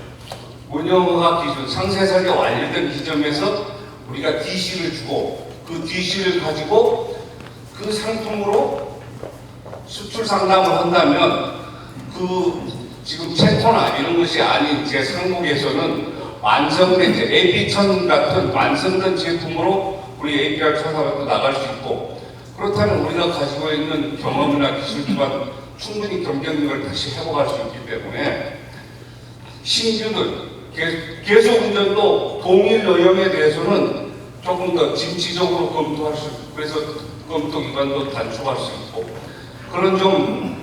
운영허가 기준, 상세 설계 완료된 기점에서 우리가 DC를 주고 그 DC를 가지고 그 상품으로 수출 상담을 한다면 그 지금 채토나 이런 것이 아닌 제 상국에서는 완성된 AP1000 같은 완성된 제품으로 우리 APR 1400도 나갈 수 있고 그렇다면 우리가 가지고 있는 경험이나 기술 기반 충분히 경쟁력을 다시 회복할 수 있기 때문에 신규들 계속 운전도 동일 요령에 대해서는 조금 더 진취적으로 검토할 수 있고 그래서 검토 기간도 단축할 수 있고 그런 좀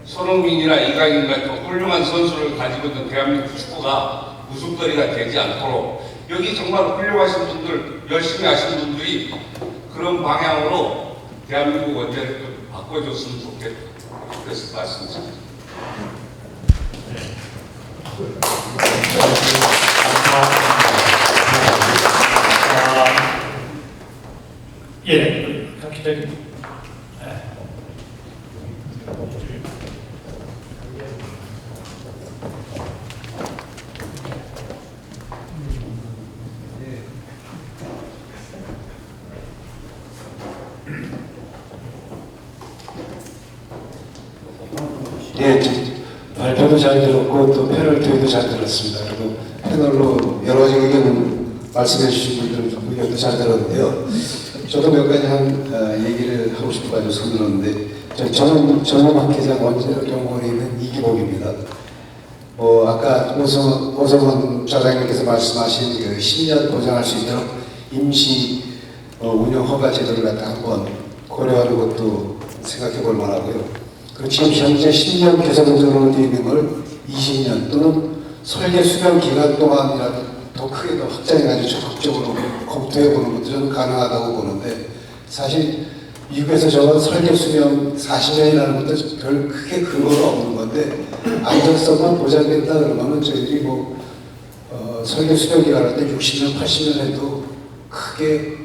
손흥민이나 이강인 같은 훌륭한 선수를 가지고 있는 대한민국 축구가 우스갯거리가 되지 않도록 여기 정말 훌륭하신 분들 열심히 하신 분들이 그런 방향으로 대한민국 원전을 바꿔줬으면 좋겠다 그래서 말씀드립니다. 예, 각 기자님. 예, 발표도 잘 들었고 또 패널 토의도 잘 들었습니다. 그리고 패널로 여러 가지 의견 말씀해 주신 분들 의견도 잘 들었는데요. 저도 몇 가지 얘기를 하고 싶어가지고 손들었는데 저는 전원학회장 원자력연구원에 있는 이기복입니다. 아까 오성원 좌장님께서 말씀하신 그 10년 보장할 수 있도록 임시 운영 허가 제도를 갖다 한번 고려하는 것도 생각해 볼 만하고요. 그리고 지금 현재 10년 개선운전으로 되어 있는 걸 20년 또는 설계 수명 기간 동안이라도 더 크게 더 확장해가지고 적극적으로 검토해 보는 것도 저는 가능하다고 보는데 사실 미국에서 저건 설계 수명 40년이라는 것도 별 크게 근거가 없는 건데 안정성만 보장된다 그러면은 저희들이 설계 수명 기간할 때 60년, 80년 해도 크게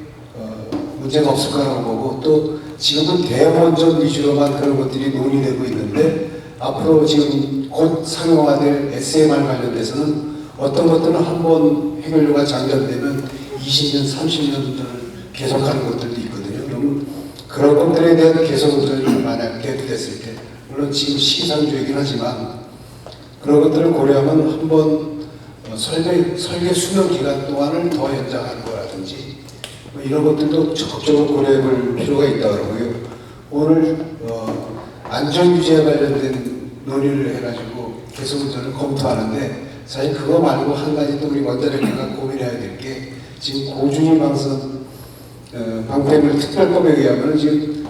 문제가 없을 거라고 보고 또 지금은 대원전 위주로만 그런 것들이 논의되고 있는데 앞으로 지금 곧 상용화될 SMR 관련돼서는 어떤 것들은 한번 해결료가 장전되면 20년, 30년을 계속하는 것들도 있거든요. 그러면 그런 것들에 대한 개선운전이 만약 계획됐을 때 물론 지금 시기상조이긴 하지만 그런 것들을 고려하면 한번 설계 수명 기간 동안을 더 연장하는 거라든지 이런 것들도 적극적으로 고려해 볼 필요가 있다고 그러고요. 오늘 안전규제에 관련된 논의를 해가지고 개선운전을 검토하는데 사실 그거 말고 한 가지 또 우리 원자력회가 고민해야 될 게 지금 고준위 방패물 특별법에 의하면 지금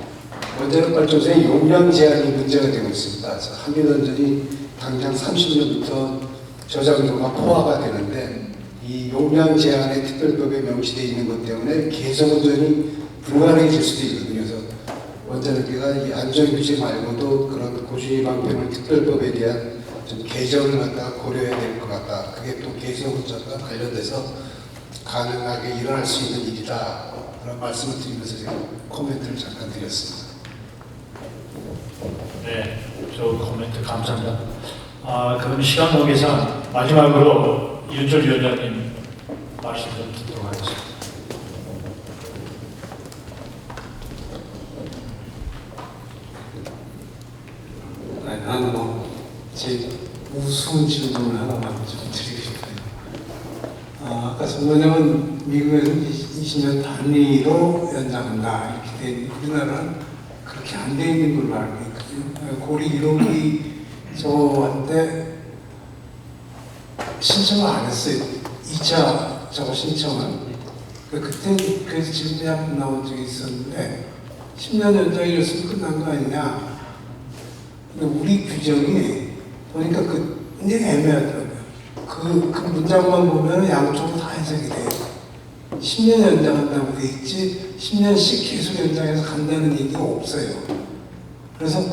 원자력 발전소의 용량 제한이 문제가 되고 있습니다. 그래서 한미원전이 당장 30년부터 저장소가 포화가 되는데 이 용량 제한의 특별법에 명시되어 있는 것 때문에 개선운전이 불가능해질 수도 있거든요. 그래서 원자력회가 이 안전규제 말고도 그런 고준위 방패물 특별법에 대한 좀 개정을 갖다가 고려해야 될 것 같다. 그게 또 개선운전과 관련돼서 가능하게 일어날 수 있는 일이다. 그런 말씀을 드리면서 제가 코멘트를 잠깐 드렸습니다. 네, 저 코멘트 감사합니다. 그럼 시간 관계상 마지막으로 이윤철 위원장님 말씀 좀 듣도록 하겠습니다. 나는 제 우스운 질문을 하나만 좀 드리고 싶어요. 아까 선관장은 미국에서 20년 단위로 연장한다 이렇게 돼 있는데 우리나라는 그렇게 안 돼 있는 걸로 알고 있거든요. 고리 1호기 저한테 신청을 안 했어요. 2차 저거 신청을. 그때 그래서 질문이 한 번 나온 적이 있었는데 10년 연장이었으면 끝난 거 아니냐. 근데 우리 규정이 보니까 이게 애매하더라고요. 그 문장만 보면 양쪽으로 다 해석이 돼요. 10년 연장한다고 돼 있지 10년씩 계속 연장해서 간다는 얘기가 없어요. 그래서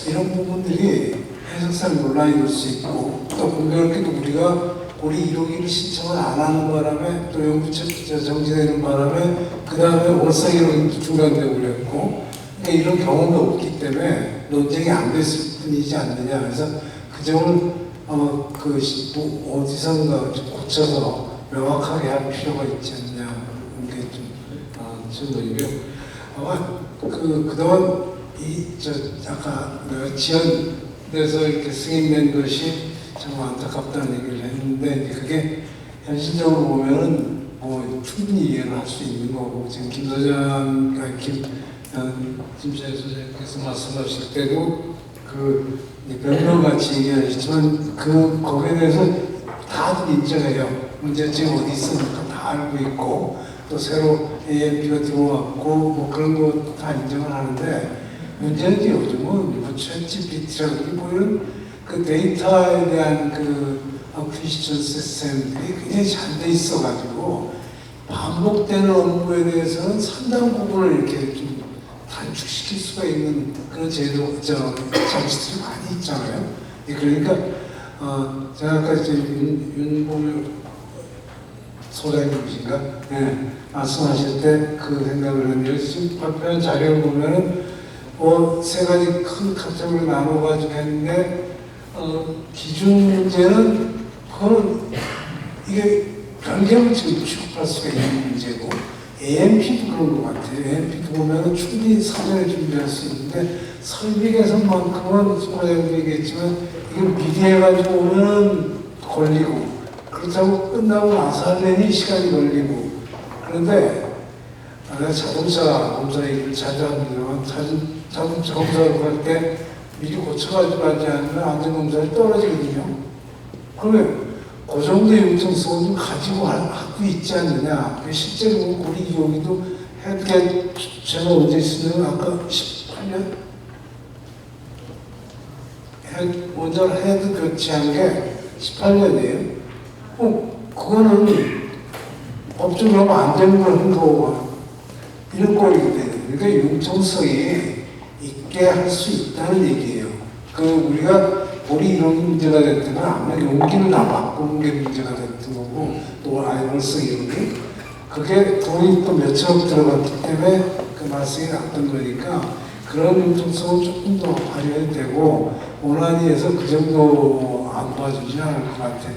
이런 부분들이 해석상 논란이 될 수 있고 또 공교롭게도 우리가 고리 1호기를 신청을 안 하는 바람에 또 연구체 정지되는 바람에 그 다음에 월상 1호기도 중단되고 그랬고 그러니까 이런 경험도 없기 때문에 논쟁이 안 됐을 뿐이지 않느냐. 그래서 그 점을 어디선가 좀 고쳐서 명확하게 할 필요가 있지 않느냐. 이게 좀 질문이고요. 그동안 아까 지연돼서 이렇게 승인된 것이 정말 안타깝다는 얘기를 했는데 그게 현실적으로 보면은 충분히 이해를 할 수 있는 거고 지금 김 소장께서 말씀하실 때도 변명같이 얘기하시지만 거기에 대해서 다들 인정해요. 문제점이 어디 있습니까? 다 알고 있고 또 새로 AMP가 들어왔고 그런 거 다 인정을 하는데 문제는 요즘은 챗GPT라든지 이런 그 데이터에 대한 어쿠이션 시스템들이 굉장히 잘 돼 있어가지고 반복되는 업무에 대해서는 상당 부분을 이렇게 좀 단축시킬 수가 있는 그런 장치들이 많이 있잖아요. 그러니까 제가 아까 윤봉일 소장님이신가? 네, 말씀하실 때 그 생각을 했는데 지금 발표한 자료를 보면은 세 가지 큰 카테고리로 나눠가지고 했는데 기준 문제는 그거는 이게 별개로 지금 취급할 수가 있는 문제고 AMP도 그런 것 같아요. AMP도 보면은 충분히 사전에 준비할 수 있는데 설비 개선만큼은 소장님도 얘기했지만 이걸 미리해가지고 오면은 걸리고 그렇다고 끝나고 나서 하려니 시간이 걸리고 그런데 내가 자동차 검사 얘기를 자주 합니다만 자동차 검사를 할 때 미리 고쳐가지고 하지 않으면 안전검사를 떨어지거든요. 그러면 그 정도의 융통성을 좀 가지고 하고 있지 않느냐. 실제로 고리 2호기도 헤드게 제가 언제 있었냐면 아까 18년? 먼저 헤드 교체한 게 18년이에요. 그거는 법적으로 하면 안 되는 걸 한 거고 이런 꼴이거든요. 그러니까 융통성이 있게 할 수 있다는 얘기예요. 우리가 고리 이런 문제가 됐든 아마 용기를 다 바꾸는 게 문제가 됐던 거고 또 아이월성 이런 그게 돈이 또 몇천억 들어갔기 때문에 그 말씀이 났던 거니까 그런 융통성은 조금 더 발휘해야 되고 원안위에서 그 정도 안 도와주지 않을 것 같아.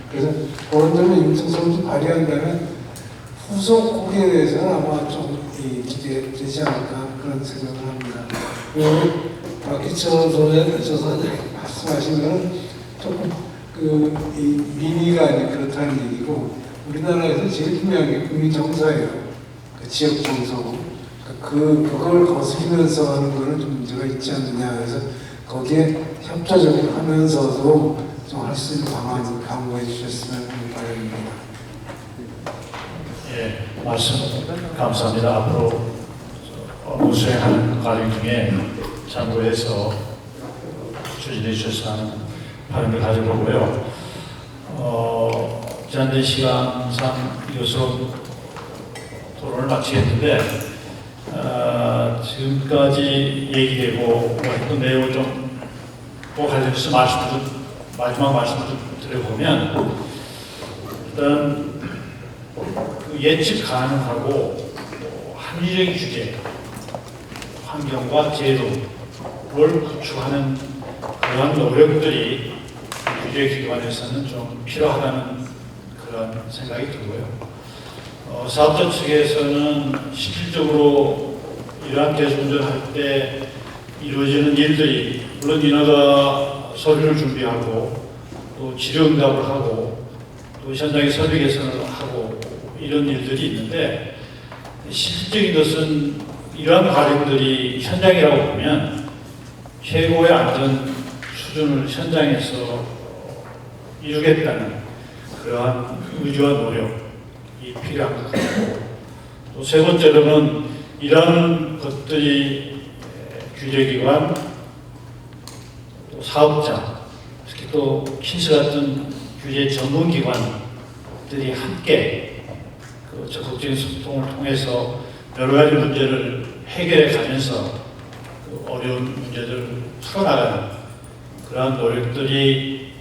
그래서 그런 점에 융통성을 좀 발휘한다면 후속 곡에 대해서는 아마 좀 기대되지 않을까 그런 생각을 합니다. 그리고 박기철 소장님 말씀하신 거는 조금 이 민의가 아니 그렇다는 얘기고 우리나라에서 제일 중요한 게 국민정서예요. 지역 정서고 그걸 거스리면서 하는 거는 좀 문제가 있지 않느냐. 그래서 거기에 협조적으로 하면서도 좀 할 수 있는 방안을 강구해 주셨으면 하는 바람입니다. 예, 말씀 감사합니다. 앞으로 업무 수행하는 과정 중에 참고해서 추진해 주셔서 하는 바람을 가져보고요. 제한된 시간상 이것으로 토론을 마치겠는데 지금까지 얘기되고 했던 내용을 좀 꼭 관련해서 마지막 말씀을 좀 드려보면 일단 예측 가능하고 합리적인 주제, 환경과 제도를 구축하는 그러한 노력들이 규제기관에서는 좀 필요하다는 그런 생각이 들고요. 사업자 측에서는 실질적으로 이러한 대중운전할 때 이루어지는 일들이 물론 인허가 서류를 준비하고 또 질의응답을 하고 또 현장에 설비 개선을 하고 이런 일들이 있는데 실질적인 것은 이러한 과정들이 현장이라고 보면 최고의 안전 수준을 현장에서 이루겠다는 그러한 의지와 노력이 필요한 것 같고 또 세 번째로는 이러한 것들이 규제기관, 또 사업자, 특히 또 킨스 같은 규제 전문기관들이 함께 그 적극적인 소통을 통해서 여러 가지 문제를 해결해 가면서 그 어려운 문제들을 풀어나가는 그러한 노력들이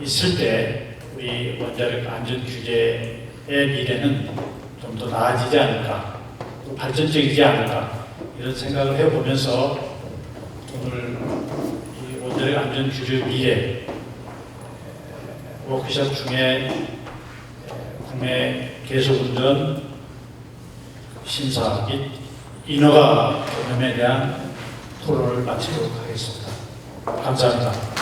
있을 때 우리 원자력 안전 규제의 미래는 좀 더 나아지지 않을까, 또 발전적이지 않을까 이런 생각을 해보면서 오늘 이 원자력 안전 규제 미래 워크숍 중에 국내 계속운전 심사 및 인허가 개념에 대한 토론을 마치도록 하겠습니다. 감사합니다.